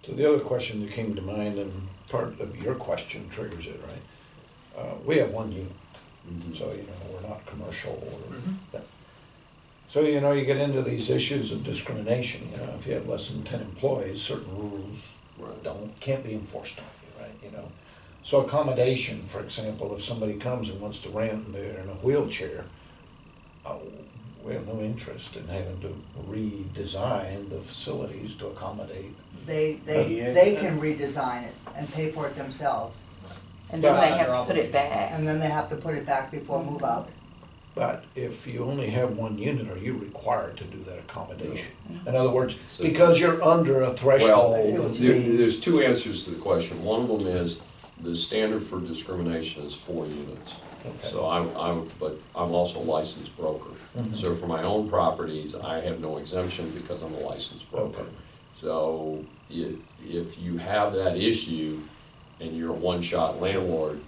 So the other question that came to mind, and part of your question triggers it, right? We have one unit, so, we're not commercial or that. So, you get into these issues of discrimination, if you have less than 10 employees, certain rules can't be enforced on you, right, So accommodation, for example, if somebody comes and wants to rent and they're in a wheelchair, we have no interest in having to redesign the facilities to accommodate. They can redesign it and pay for it themselves, And then they have to put it back. and then they have to put it back before move out. But if you only have one unit, are you required to do that accommodation? In other words, because you're under a threshold. Well, there's two answers to the question. One of them is the standard for discrimination is 4 units. Okay. So but I'm also a licensed broker. So for my own properties, I have no exemption because I'm a licensed broker. Okay. So if you have that issue and you're a one-shot landlord,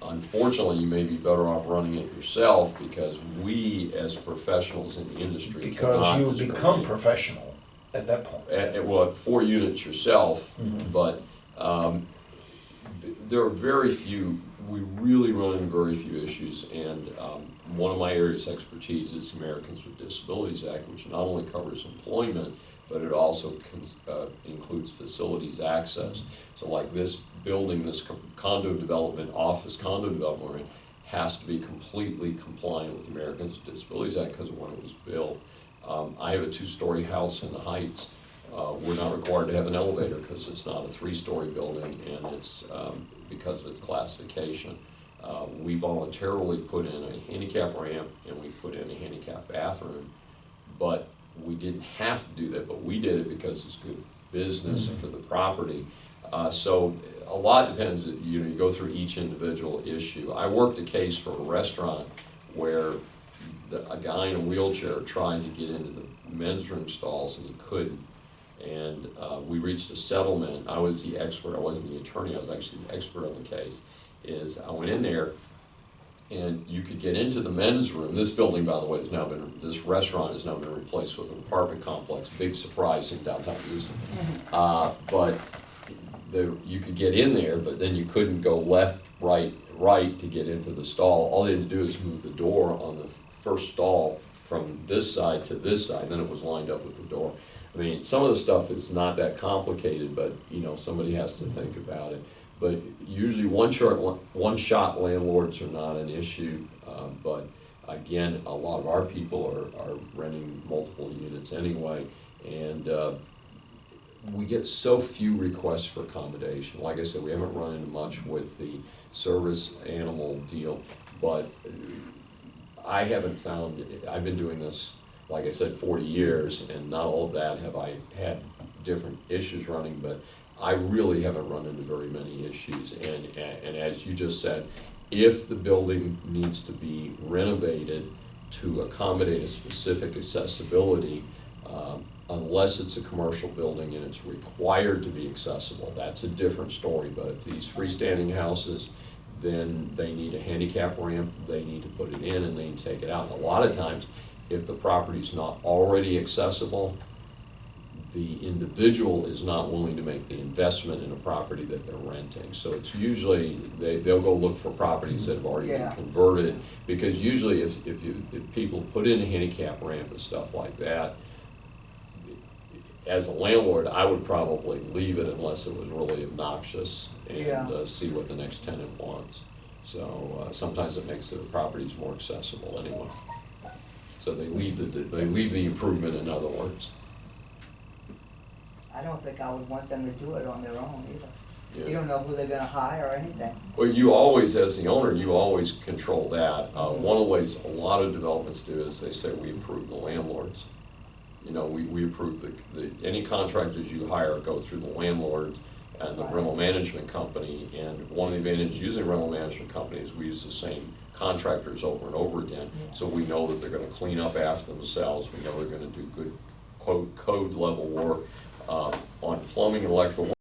unfortunately, you may be better off running it yourself because we, as professionals in the industry, Because cannot you discriminate. become professional at that point. At 4 units yourself, but there are very few, we really run into very few issues, and one of my areas of expertise is Americans with Disabilities Act, which not only covers employment, but it also includes facilities access. So like this building, this condo development, office condo development, has to be completely compliant with Americans with Disabilities Act because of when it was built. I have a 2-story house in the Heights. We're not required to have an elevator because it's not a 3-story building, and it's because of its classification. We voluntarily put in a handicap ramp and we put in a handicap bathroom, but we didn't have to do that, but we did it because it's good business for the property. So a lot depends, you go through each individual issue. I worked a case for a restaurant where a guy in a wheelchair tried to get into the men's room stalls and he couldn't. And we reached a settlement. I was the expert, I wasn't the attorney, I was actually the expert on the case. I went in there and you could get into the men's room. This building, by the way, this restaurant has now been replaced with an apartment complex. Big surprise in downtown Houston. But you could get in there, but then you couldn't go left, right to get into the stall. All they had to do is move the door on the first stall from this side to this side, then it was lined up with the door. I mean, some of the stuff is not that complicated, but somebody has to think about it. But usually one-shot landlords are not an issue, but again, a lot of our people are renting multiple units anyway, and we get so few requests for accommodation. Like I said, we haven't run into much with the service animal deal, but I haven't found, I've been doing this, like I said, 40 years, and not all of that have I had different issues running, but I really haven't run into very many issues. And as you just said, if the building needs to be renovated to accommodate a specific accessibility, unless it's a commercial building and it's required to be accessible, that's a different story. But if these freestanding houses, then they need a handicap ramp, they need to put it in and they need to take it out. And a lot of times, if the property's not already accessible, the individual is not willing to make the investment in a property that they're renting. So it's usually, they'll go look for properties that have already been converted, because usually if people put in a handicap ramp and stuff like that, as a landlord, I would probably leave it unless it was really obnoxious and see what the next tenant wants. So sometimes it makes the properties more accessible anyway. So they leave the improvement, in other words. I don't think I would want them to do it on their own either. Yeah. You don't know who they're gonna hire or anything. Well, you always, as the owner, you always control that. One of the ways a lot of developments do is they say we approve the landlords. We approve any contractors you hire go through the landlord and the rental management company. And one of the advantages using rental management companies, we use the same contractors over and over again. So we know that they're gonna clean up after themselves. We know they're gonna do good code level work on plumbing and electrical.